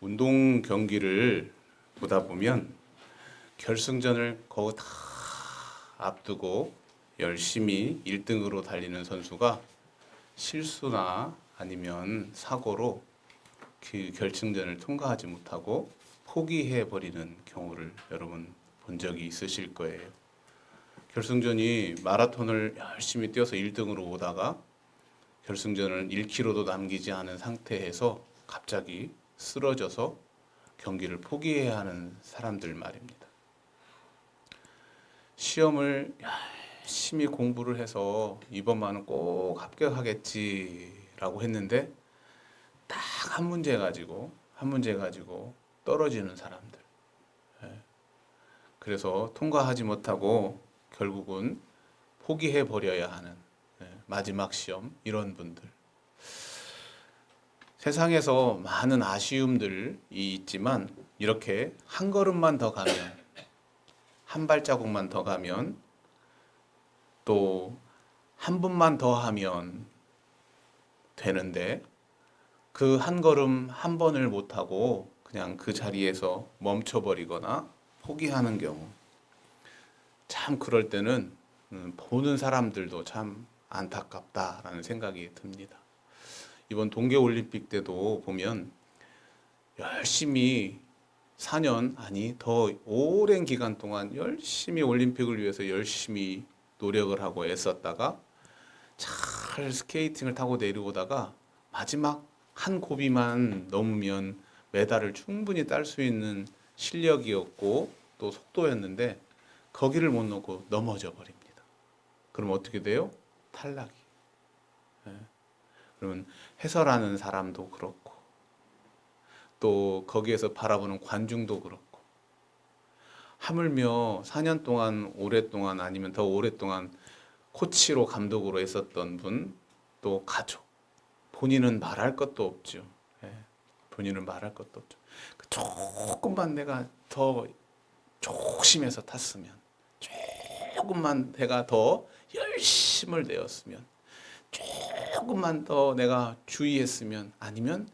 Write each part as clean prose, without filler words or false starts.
운동 경기를 보다 보면 결승전을 거의 다 앞두고 열심히 1등으로 달리는 선수가 실수나 아니면 사고로 그 결승전을 통과하지 못하고 포기해 버리는 경우를 여러분 본 적이 있으실 거예요. 결승전이 마라톤을 열심히 뛰어서 1등으로 오다가 결승전을 1km도 남기지 않은 상태에서 갑자기 쓰러져서 경기를 포기해야 하는 사람들 말입니다. 시험을 열심히 공부를 해서 이번만은 꼭 합격하겠지라고 했는데 딱 한 문제 가지고 떨어지는 사람들. 그래서 통과하지 못하고 결국은 포기해 버려야 하는 마지막 시험 이런 분들. 세상에서 많은 아쉬움들이 있지만 이렇게 한 걸음만 더 가면 한 발자국만 더 가면 또 한 분만 더 하면 되는데 그 한 걸음 한 번을 못 하고 그냥 그 자리에서 멈춰버리거나 포기하는 경우 참 그럴 때는 보는 사람들도 참 안타깝다라는 생각이 듭니다. 이번 동계올림픽 때도 보면 열심히 4년 아니 더 오랜 기간 동안 열심히 올림픽을 위해서 열심히 노력을 하고 애썼다가 잘 스케이팅을 타고 내려오다가 마지막 한 고비만 넘으면 메달을 충분히 딸 수 있는 실력이었고 또 속도였는데 거기를 못 넘고 넘어져 버립니다. 그럼 어떻게 돼요? 탈락이. 그러면 해설하는 사람도 그렇고 또 거기에서 바라보는 관중도 그렇고 하물며 4년 동안 오랫동안 아니면 더 오랫동안 코치로 감독으로 했었던 분 또 가족 본인은 말할 것도 없죠. 본인은 말할 것도 없죠. 조금만 내가 더 조심해서 탔으면 조금만 내가 더 열심을 내었으면 조금만 더 내가 주의했으면 아니면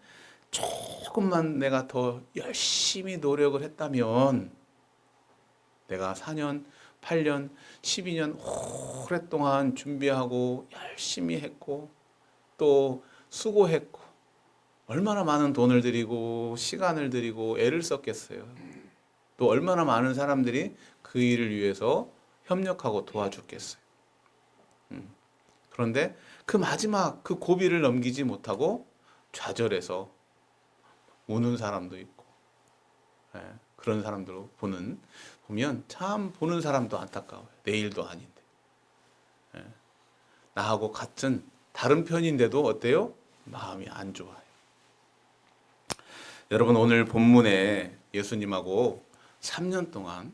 조금만 내가 더 열심히 노력을 했다면 내가 4년, 8년, 12년 오랫동안 준비하고 열심히 했고 또 수고했고 얼마나 많은 돈을 들이고 시간을 들이고 애를 썼겠어요. 또 얼마나 많은 사람들이 그 일을 위해서 협력하고 도와줬겠어요. 그런데 그 마지막 그 고비를 넘기지 못하고 좌절해서 우는 사람도 있고 그런 사람들 보면 참 보는 사람도 안타까워요. 내 일도 아닌데. 나하고 같은 다른 편인데도 어때요? 마음이 안 좋아요. 여러분 오늘 본문에 예수님하고 3년 동안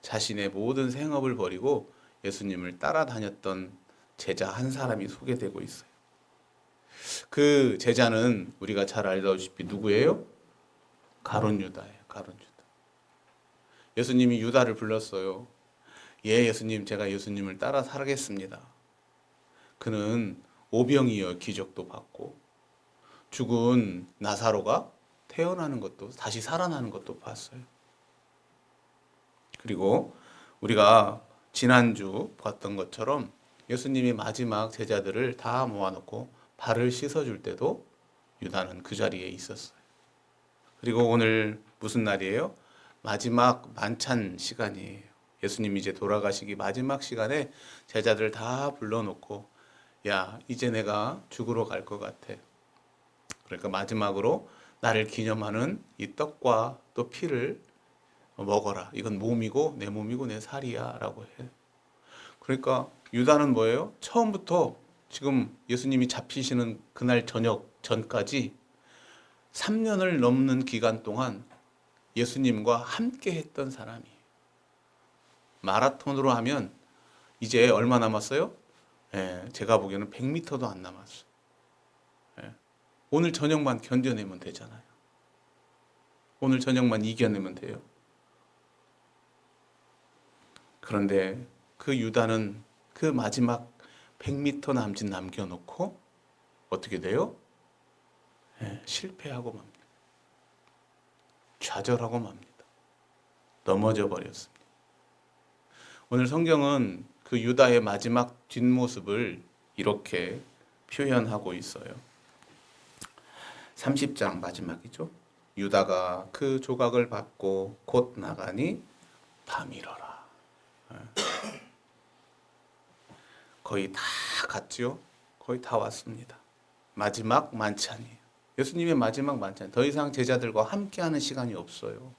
자신의 모든 생업을 버리고 예수님을 따라다녔던 제자 한 사람이 소개되고 있어요. 그 제자는 우리가 잘 알다시피 누구예요? 가룟 유다예요. 가룟 유다. 예수님이 유다를 불렀어요. 예, 예수님, 제가 예수님을 따라 살겠습니다. 그는 오병이어 기적도 받고 죽은 나사로가 태어나는 것도 다시 살아나는 것도 봤어요. 그리고 우리가 지난주 봤던 것처럼 예수님이 마지막 제자들을 다 모아놓고 발을 씻어줄 때도 유다는 그 자리에 있었어요. 그리고 오늘 무슨 날이에요? 마지막 만찬 시간이에요. 예수님이 이제 돌아가시기 마지막 시간에 제자들 다 불러놓고 야, 이제 내가 죽으러 갈 것 같아. 그러니까 마지막으로 나를 기념하는 이 떡과 또 피를 먹어라. 이건 몸이고 내 몸이고 내 살이야 라고 해요. 그러니까 유다는 뭐예요? 처음부터 지금 예수님이 잡히시는 그날 저녁 전까지 3년을 넘는 기간 동안 예수님과 함께 했던 사람이에요. 마라톤으로 하면 이제 얼마 남았어요? 제가 보기에는 100m도 안 남았어요. 오늘 저녁만 견뎌내면 되잖아요. 오늘 저녁만 이겨내면 돼요. 그런데 그 유다는 그 마지막 100m 남짓 남겨놓고 어떻게 돼요? 실패하고 맙니다. 좌절하고 맙니다. 넘어져 버렸습니다. 오늘 성경은 그 유다의 마지막 뒷모습을 이렇게 표현하고 있어요. 30장 마지막이죠. 유다가 그 조각을 받고 곧 나가니 밤이러라. 거의 다 갔죠. 거의 다 왔습니다. 마지막 만찬이에요. 예수님의 마지막 만찬. 더 이상 제자들과 함께하는 시간이 없어요.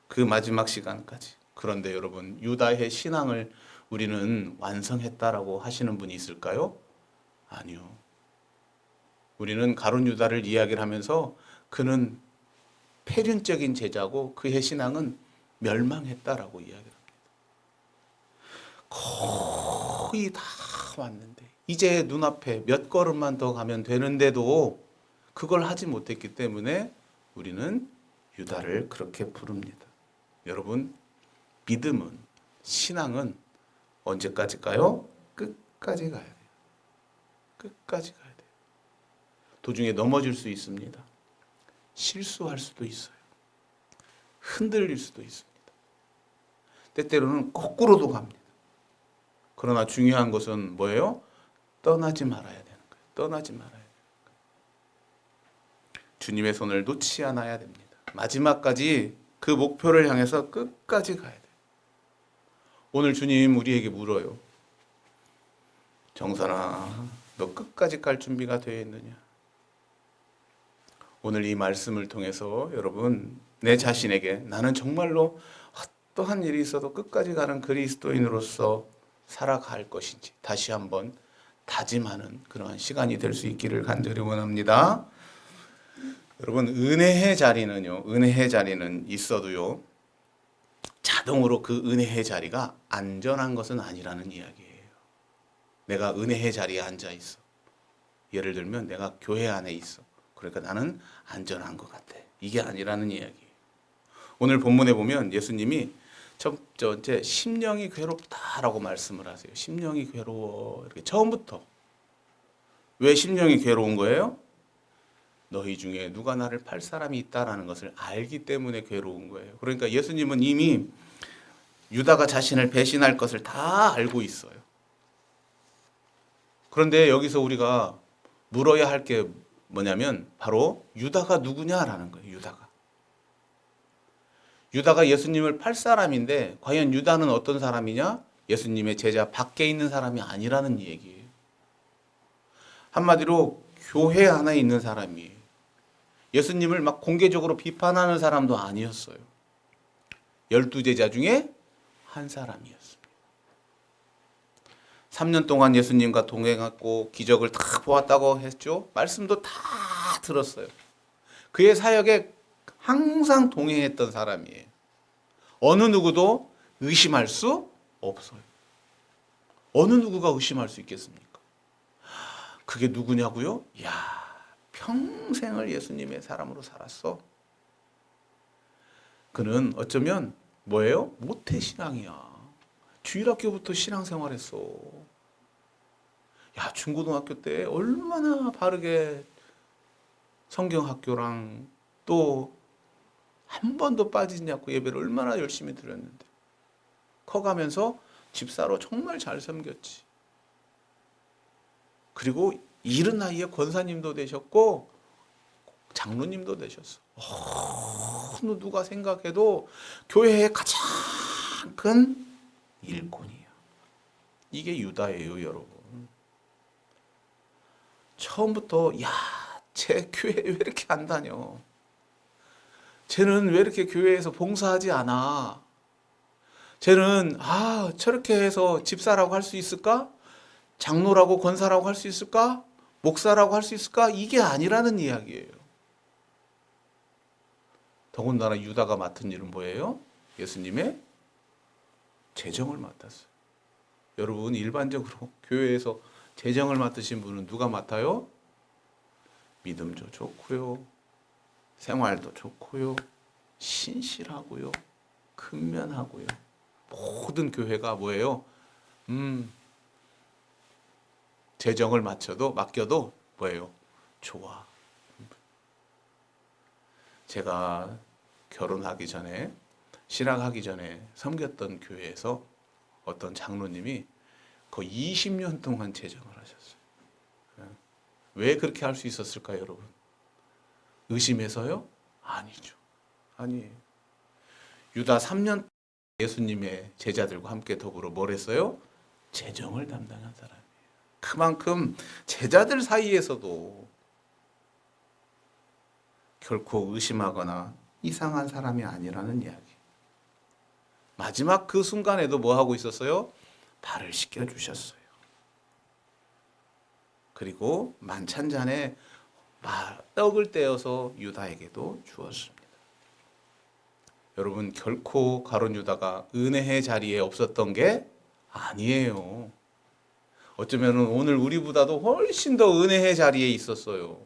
그 마지막 시간까지. 그런데 여러분, 유다의 신앙을 우리는 완성했다라고 하시는 분이 있을까요? 아니요. 우리는 가룟 유다를 이야기를 하면서 그는 폐륜적인 제자고 그의 신앙은 멸망했다라고 이야기를 합니다. 거의 다 왔는데 이제 눈앞에 몇 걸음만 더 가면 되는데도 그걸 하지 못했기 때문에 우리는 유다를 그렇게 부릅니다. 여러분, 믿음은, 신앙은 언제까지일까요? 끝까지 가야 돼요. 끝까지 가야 돼요. 도중에 넘어질 수 있습니다. 실수할 수도 있어요. 흔들릴 수도 있습니다. 때때로는 거꾸로도 갑니다. 그러나 중요한 것은 뭐예요? 떠나지 말아야 되는 거예요. 떠나지 말아야 돼요. 주님의 손을 놓지 않아야 됩니다. 마지막까지 그 목표를 향해서 끝까지 가야 돼요. 오늘 주님 우리에게 물어요. 정선아, 너 끝까지 갈 준비가 되어 있느냐? 오늘 이 말씀을 통해서 여러분, 내 자신에게 나는 정말로 어떠한 일이 있어도 끝까지 가는 그리스도인으로서 살아갈 것인지 다시 한번 다짐하는 그러한 시간이 될 수 있기를 간절히 원합니다. 여러분, 은혜의 자리는 있어도요, 자동으로 그 은혜의 자리가 안전한 것은 아니라는 이야기예요. 내가 은혜의 자리에 앉아 있어. 예를 들면 내가 교회 안에 있어. 그러니까 나는 안전한 것 같아. 이게 아니라는 이야기예요. 오늘 본문에 보면 예수님이 첫 번째 심령이 괴롭다라고 말씀을 하세요. 심령이 괴로워. 이렇게 처음부터. 왜 심령이 괴로운 거예요? 너희 중에 누가 나를 팔 사람이 있다라는 것을 알기 때문에 괴로운 거예요. 그러니까 예수님은 이미 유다가 자신을 배신할 것을 다 알고 있어요. 그런데 여기서 우리가 물어야 할 게 뭐냐면 바로 유다가 누구냐라는 거예요. 유다가 예수님을 팔 사람인데 과연 유다는 어떤 사람이냐? 예수님의 제자 밖에 있는 사람이 아니라는 얘기예요. 한마디로 교회 안에 있는 사람이에요. 예수님을 막 공개적으로 비판하는 사람도 아니었어요. 12제자 중에 한 사람이었습니다. 3년 동안 예수님과 동행했고 기적을 다 보았다고 했죠. 말씀도 다 들었어요. 그의 사역에 항상 동행했던 사람이에요. 어느 누구도 의심할 수 없어요. 어느 누구가 의심할 수 있겠습니까? 그게 누구냐고요? 야, 평생을 예수님의 사람으로 살았어. 그는 어쩌면 뭐예요? 모태신앙이야. 주일학교부터 신앙생활했어. 야, 중고등학교 때 얼마나 바르게 성경학교랑 또 한 번도 빠지지 않고 예배를 얼마나 열심히 드렸는데 커가면서 집사로 정말 잘 섬겼지. 그리고 이른 나이에 권사님도 되셨고 장로님도 되셨어. 어느 누가 생각해도 교회의 가장 큰 일꾼이야. 이게 유다예요, 여러분. 처음부터 야, 쟤 교회 왜 이렇게 안 다녀? 쟤는 왜 이렇게 교회에서 봉사하지 않아? 쟤는 저렇게 해서 집사라고 할 수 있을까? 장로라고 권사라고 할 수 있을까? 목사라고 할 수 있을까? 이게 아니라는 이야기예요. 더군다나 유다가 맡은 일은 뭐예요? 예수님의 재정을 맡았어요. 여러분, 일반적으로 교회에서 재정을 맡으신 분은 누가 맡아요? 믿음도 좋고요, 생활도 좋고요, 신실하고요, 근면하고요. 모든 교회가 뭐예요? 재정을 맡겨도 뭐예요? 좋아. 제가 결혼하기 전에, 신학하기 전에 섬겼던 교회에서 어떤 장로님이 거의 20년 동안 재정을 하셨어요. 왜 그렇게 할 수 있었을까요, 여러분? 의심해서요? 아니죠. 아니에요. 유다 3년 예수님의 제자들과 함께 더불어 뭘 했어요? 재정을 담당한 사람이에요. 그만큼 제자들 사이에서도 결코 의심하거나 이상한 사람이 아니라는 이야기. 마지막 그 순간에도 뭐 하고 있었어요? 발을 씻겨 주셨어요. 그리고 만찬잔에 떡을 떼어서 유다에게도 주었습니다. 여러분, 결코 가룟 유다가 은혜의 자리에 없었던 게 아니에요. 어쩌면 오늘 우리보다도 훨씬 더 은혜의 자리에 있었어요.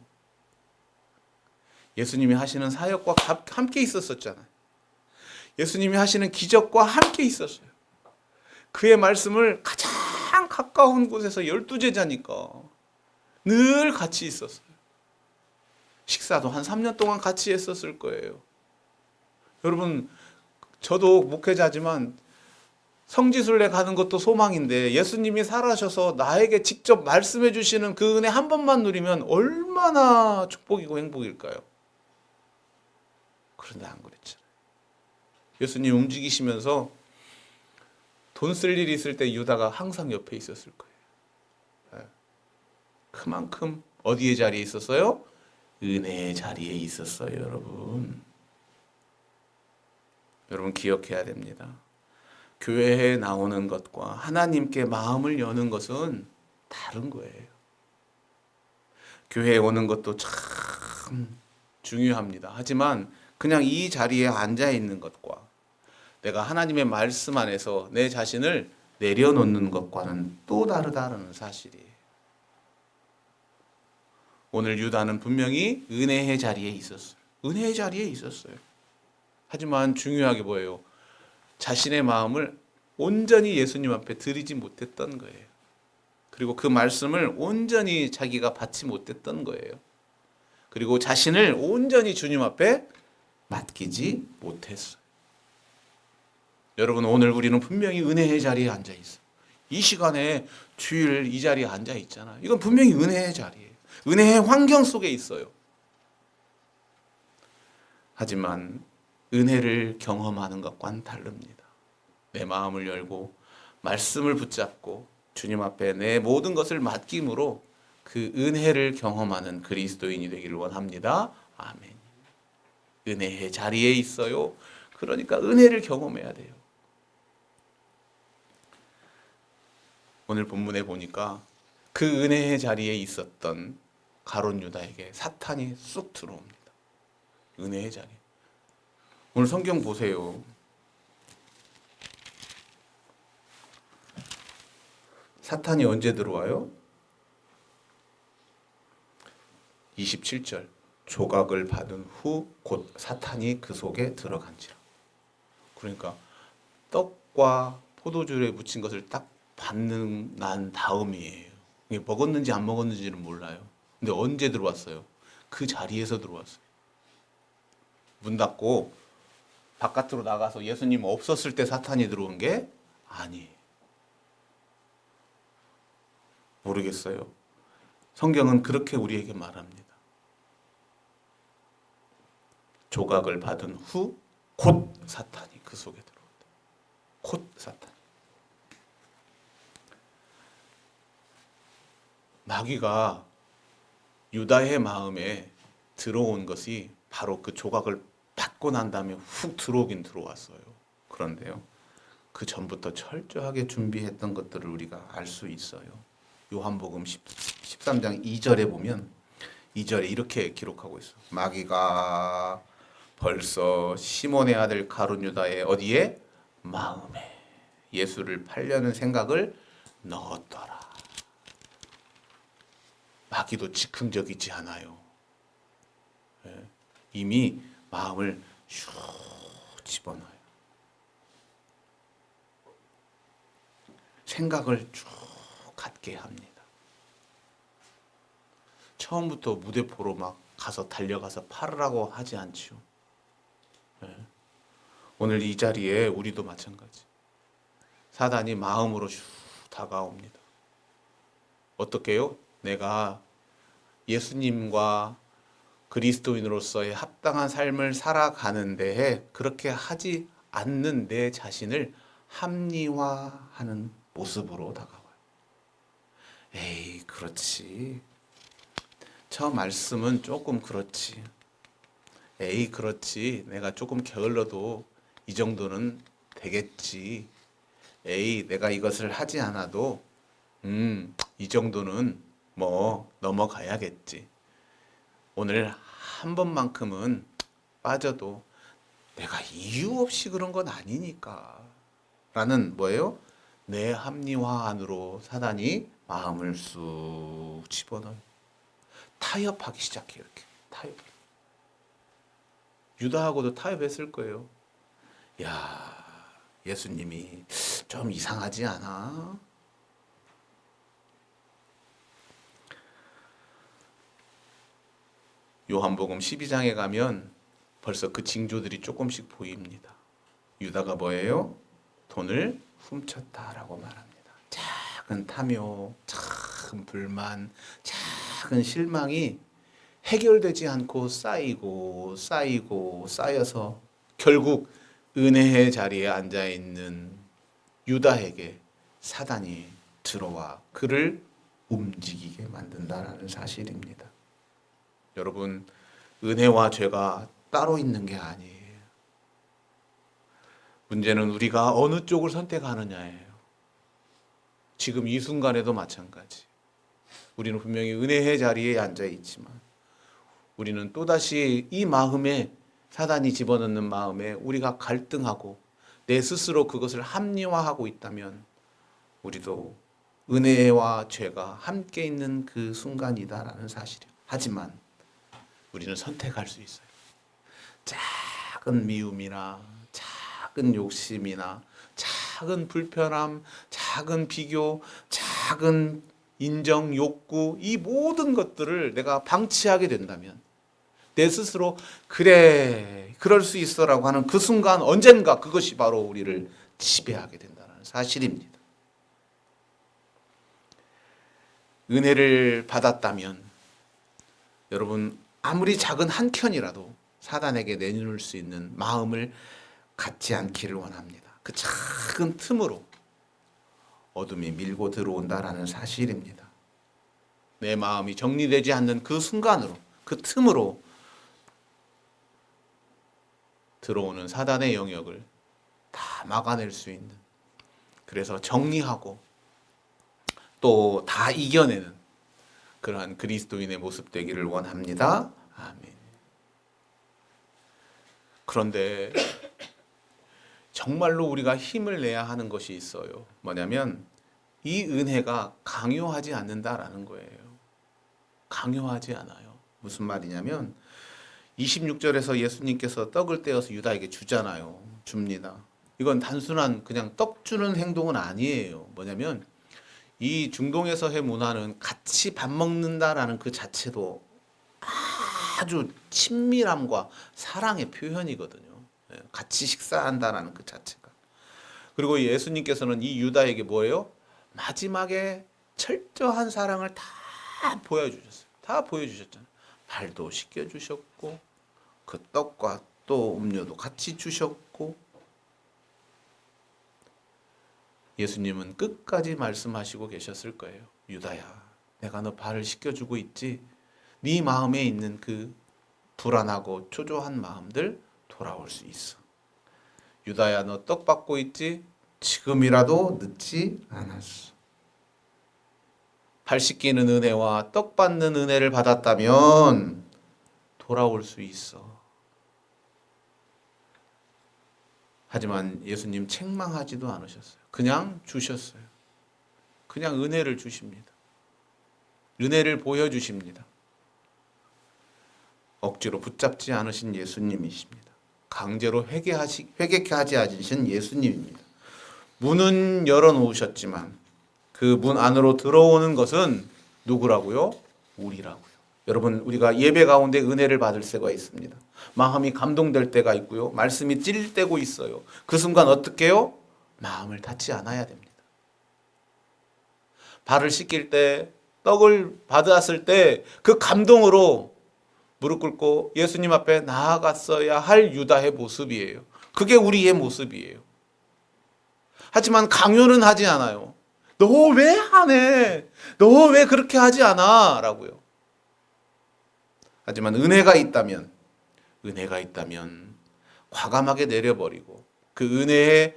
예수님이 하시는 사역과 함께 있었잖아요. 예수님이 하시는 기적과 함께 있었어요. 그의 말씀을 가장 가까운 곳에서 12제자니까 늘 같이 있었어요. 식사도 한 3년 동안 같이 했었을 거예요. 여러분, 저도 목회자지만 성지순례 가는 것도 소망인데 예수님이 살아셔서 나에게 직접 말씀해 주시는 그 은혜 한 번만 누리면 얼마나 축복이고 행복일까요? 그런데 안 그랬잖아요. 예수님 움직이시면서 돈 쓸 일이 있을 때 유다가 항상 옆에 있었을 거예요. 그만큼 어디의 자리에 있었어요? 은혜의 자리에 있었어요, 여러분. 여러분 기억해야 됩니다. 교회에 나오는 것과 하나님께 마음을 여는 것은 다른 거예요. 교회에 오는 것도 참 중요합니다. 하지만 그냥 이 자리에 앉아 있는 것과 내가 하나님의 말씀 안에서 내 자신을 내려놓는 것과는 또 다르다는 사실이에요. 오늘 유다는 분명히 은혜의 자리에 있었어요. 은혜의 자리에 있었어요. 하지만 중요하게 뭐예요? 자신의 마음을 온전히 예수님 앞에 드리지 못했던 거예요. 그리고 그 말씀을 온전히 자기가 받지 못했던 거예요. 그리고 자신을 온전히 주님 앞에 맡기지 못했어요. 여러분, 오늘 우리는 분명히 은혜의 자리에 앉아 있어요. 이 시간에 주일 이 자리에 앉아 있잖아요. 이건 분명히 은혜의 자리예요. 은혜의 환경 속에 있어요. 하지만 은혜를 경험하는 것과는 다릅니다. 내 마음을 열고 말씀을 붙잡고 주님 앞에 내 모든 것을 맡김으로 그 은혜를 경험하는 그리스도인이 되기를 원합니다. 아멘. 은혜의 자리에 있어요. 그러니까 은혜를 경험해야 돼요. 오늘 본문에 보니까 그 은혜의 자리에 있었던 가룟 유다에게 사탄이 쑥 들어옵니다. 은혜의 자리. 오늘 성경 보세요. 사탄이 언제 들어와요? 27절. 조각을 받은 후 곧 사탄이 그 속에 들어간지라. 그러니까 떡과 포도주에 묻힌 것을 딱 받는 난 다음이에요. 이게 먹었는지 안 먹었는지는 몰라요. 근데 언제 들어왔어요? 그 자리에서 들어왔어요. 문 닫고 바깥으로 나가서 예수님 없었을 때 사탄이 들어온 게 아니에요. 모르겠어요. 성경은 그렇게 우리에게 말합니다. 조각을 받은 후 곧 사탄이 그 속에 들어온다. 곧 사탄. 마귀가 유다의 마음에 들어온 것이 바로 그 조각을 받고 난 다음에 훅 들어오긴 들어왔어요. 그런데요, 그 전부터 철저하게 준비했던 것들을 우리가 알 수 있어요. 요한복음 13장 2절에 보면 2절에 이렇게 기록하고 있어요. 마귀가 벌써 시몬의 아들 가룟 유다의 어디에? 마음에 예수를 팔려는 생각을 넣었더라. 마귀도 즉흥적이지 않아요. 이미 마음을 슉 집어넣어요. 생각을 쭉 갖게 합니다. 처음부터 무대포로 막 가서 달려가서 팔으라고 하지 않죠. 오늘 이 자리에 우리도 마찬가지. 사단이 마음으로 슉 다가옵니다. 어떻게요? 내가 예수님과 그리스도인으로서의 합당한 삶을 살아가는 데에 그렇게 하지 않는 내 자신을 합리화하는 모습으로 다가와요. 에이, 그렇지. 저 말씀은 조금 그렇지. 에이, 그렇지. 내가 조금 게을러도 이 정도는 되겠지. 에이, 내가 이것을 하지 않아도 이 정도는 뭐 넘어가야겠지. 오늘 한 번만큼은 빠져도 내가 이유 없이 그런 건 아니니까 라는 뭐예요? 내 합리화 안으로 사단이 마음을 쑥 집어넣어요. 타협하기 시작해요. 이렇게 타협. 유다하고도 타협했을 거예요. 야, 예수님이 좀 이상하지 않아? 요한복음 12장에 가면 벌써 그 징조들이 조금씩 보입니다. 유다가 뭐예요? 돈을 훔쳤다라고 말합니다. 작은 탐욕, 작은 불만, 작은 실망이 해결되지 않고 쌓이고 쌓여서 결국 은혜의 자리에 앉아 있는 유다에게 사단이 들어와 그를 움직이게 만든다라는 사실입니다. 여러분, 은혜와 죄가 따로 있는 게 아니에요. 문제는 우리가 어느 쪽을 선택하느냐예요. 지금 이 순간에도 마찬가지. 우리는 분명히 은혜의 자리에 앉아 있지만 우리는 또다시 이 마음에 사단이 집어넣는 마음에 우리가 갈등하고 내 스스로 그것을 합리화하고 있다면 우리도 은혜와 죄가 함께 있는 그 순간이다라는 사실이에요. 하지만 우리는 선택할 수 있어요. 작은 미움이나 작은 욕심이나 작은 불편함, 작은 비교, 작은 인정, 욕구, 이 모든 것들을 내가 방치하게 된다면 내 스스로 그래, 그럴 수 있어라고 하는 그 순간 언젠가 그것이 바로 우리를 지배하게 된다는 사실입니다. 은혜를 받았다면 여러분 아무리 작은 한 켠이라도 사단에게 내놓을 수 있는 마음을 갖지 않기를 원합니다. 그 작은 틈으로 어둠이 밀고 들어온다라는 사실입니다. 내 마음이 정리되지 않는 그 순간으로, 그 틈으로 들어오는 사단의 영역을 다 막아낼 수 있는, 그래서 정리하고 또 다 이겨내는 그러한 그리스도인의 모습 되기를 원합니다. 아멘. 그런데 정말로 우리가 힘을 내야 하는 것이 있어요. 뭐냐면 이 은혜가 강요하지 않는다라는 거예요. 강요하지 않아요. 무슨 말이냐면 26절에서 예수님께서 떡을 떼어서 유다에게 주잖아요. 줍니다. 이건 단순한 그냥 떡 주는 행동은 아니에요. 뭐냐면 이 중동에서의 문화는 같이 밥 먹는다라는 그 자체도 아주 친밀함과 사랑의 표현이거든요. 같이 식사한다라는 그 자체가. 그리고 예수님께서는 이 유다에게 뭐예요? 마지막에 철저한 사랑을 다 보여주셨어요. 다 보여주셨잖아요. 발도 씻겨주셨고 그 떡과 또 음료도 같이 주셨고 예수님은 끝까지 말씀하시고 계셨을 거예요. 유다야, 내가 너 발을 씻겨주고 있지? 네 마음에 있는 그 불안하고 초조한 마음들 돌아올 수 있어. 유다야, 너 떡 받고 있지? 지금이라도 늦지 않았어. 발 씻기는 은혜와 떡 받는 은혜를 받았다면 돌아올 수 있어. 하지만 예수님 책망하지도 않으셨어요. 그냥 주셨어요. 그냥 은혜를 주십니다. 은혜를 보여주십니다. 억지로 붙잡지 않으신 예수님이십니다. 강제로 회개케 하지 않으신 예수님입니다. 문은 열어놓으셨지만 그 문 안으로 들어오는 것은 누구라고요? 우리라고요. 여러분, 우리가 예배 가운데 은혜를 받을 때가 있습니다. 마음이 감동될 때가 있고요. 말씀이 찔릴 때고 있어요. 그 순간 어떻게 해요? 마음을 닫지 않아야 됩니다. 발을 씻길 때, 떡을 받았을 때 그 감동으로 무릎 꿇고 예수님 앞에 나아갔어야 할 유다의 모습이에요. 그게 우리의 모습이에요. 하지만 강요는 하지 않아요. 너 왜 안 해? 너 왜 그렇게 하지 않아? 라고요. 하지만 은혜가 있다면 과감하게 내려버리고 그 은혜의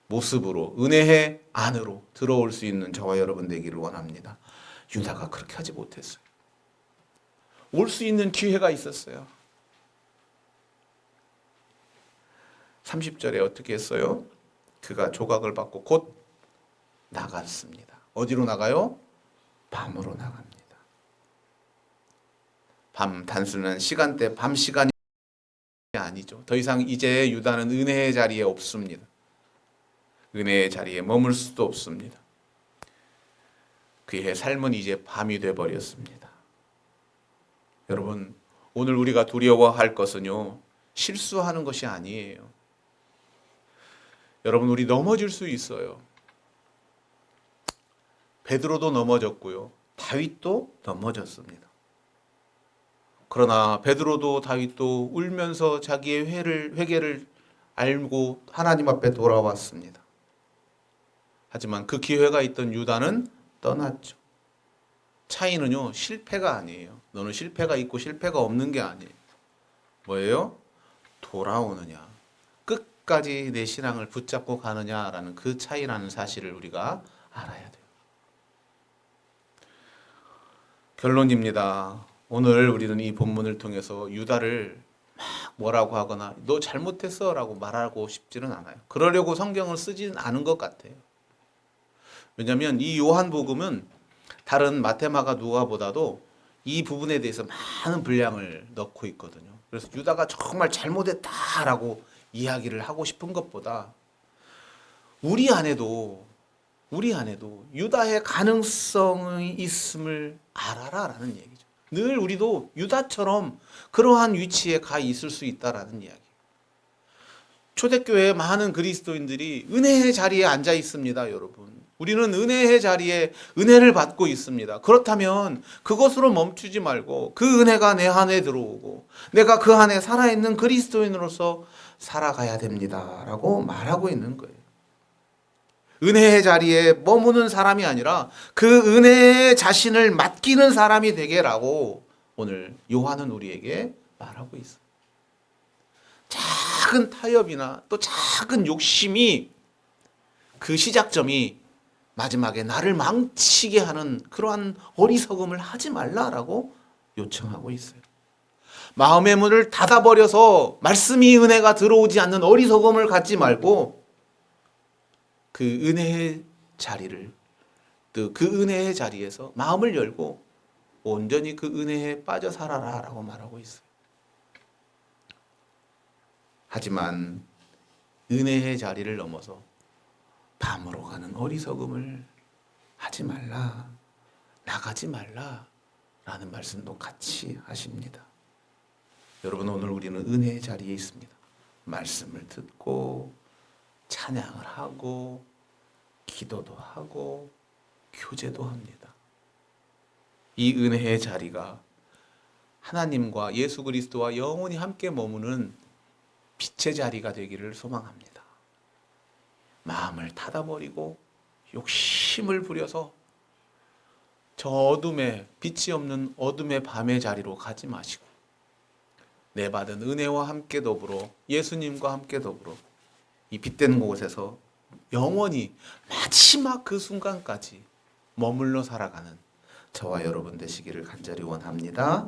모습으로, 은혜의 안으로 들어올 수 있는 저와 여러분 되기를 원합니다. 유다가 그렇게 하지 못했어요. 올 수 있는 기회가 있었어요. 30절에 어떻게 했어요? 그가 조각을 받고 곧 나갔습니다. 어디로 나가요? 밤으로 나갑니다. 밤, 단순한 시간대, 밤 시간이 아니죠. 더 이상 이제 유다는 은혜의 자리에 없습니다. 은혜의 자리에 머물 수도 없습니다. 그의 삶은 이제 밤이 되어버렸습니다. 여러분, 오늘 우리가 두려워할 것은요, 실수하는 것이 아니에요. 여러분, 우리 넘어질 수 있어요. 베드로도 넘어졌고요. 다윗도 넘어졌습니다. 그러나 베드로도 다윗도 울면서 자기의 회개를 알고 하나님 앞에 돌아왔습니다. 하지만 그 기회가 있던 유다는 떠났죠. 차이는요, 실패가 아니에요. 너는 실패가 있고 실패가 없는 게 아니에요. 뭐예요? 돌아오느냐, 끝까지 내 신앙을 붙잡고 가느냐라는 그 차이라는 사실을 우리가 알아야 돼요. 결론입니다. 오늘 우리는 이 본문을 통해서 유다를 막 뭐라고 하거나 너 잘못했어 라고 말하고 싶지는 않아요. 그러려고 성경을 쓰지는 않은 것 같아요. 왜냐하면 이 요한복음은 다른 마테마가 누가보다도 이 부분에 대해서 많은 분량을 넣고 있거든요. 그래서 유다가 정말 잘못했다라고 이야기를 하고 싶은 것보다 우리 안에도 유다의 가능성이 있음을 알아라라는 얘기죠. 늘 우리도 유다처럼 그러한 위치에 가 있을 수 있다라는 이야기. 초대교회의 많은 그리스도인들이 은혜의 자리에 앉아 있습니다, 여러분. 우리는 은혜의 자리에 은혜를 받고 있습니다. 그렇다면 그것으로 멈추지 말고 그 은혜가 내 안에 들어오고 내가 그 안에 살아있는 그리스도인으로서 살아가야 됩니다라고 말하고 있는 거예요. 은혜의 자리에 머무는 사람이 아니라 그 은혜의 자신을 맡기는 사람이 되게라고 오늘 요한은 우리에게 말하고 있어요. 작은 타협이나 또 작은 욕심이 그 시작점이 마지막에 나를 망치게 하는 그러한 어리석음을 하지 말라라고 요청하고 있어요. 마음의 문을 닫아버려서 말씀이 은혜가 들어오지 않는 어리석음을 갖지 말고 그 은혜의 자리를 또 그 은혜의 자리에서 마음을 열고 온전히 그 은혜에 빠져 살아라라고 말하고 있어요. 하지만 은혜의 자리를 넘어서 밤으로 가는 어리석음을 하지 말라, 나가지 말라 라는 말씀도 같이 하십니다. 여러분, 오늘 우리는 은혜의 자리에 있습니다. 말씀을 듣고 찬양을 하고 기도도 하고 교제도 합니다. 이 은혜의 자리가 하나님과 예수 그리스도와 영원히 함께 머무는 빛의 자리가 되기를 소망합니다. 마음을 닫아버리고 욕심을 부려서 저 어둠에 빛이 없는 어둠의 밤의 자리로 가지 마시고 내 받은 은혜와 함께 더불어 예수님과 함께 더불어 이 빛된 곳에서 영원히 마지막 그 순간까지 머물러 살아가는 저와 여러분 되시기를 간절히 원합니다.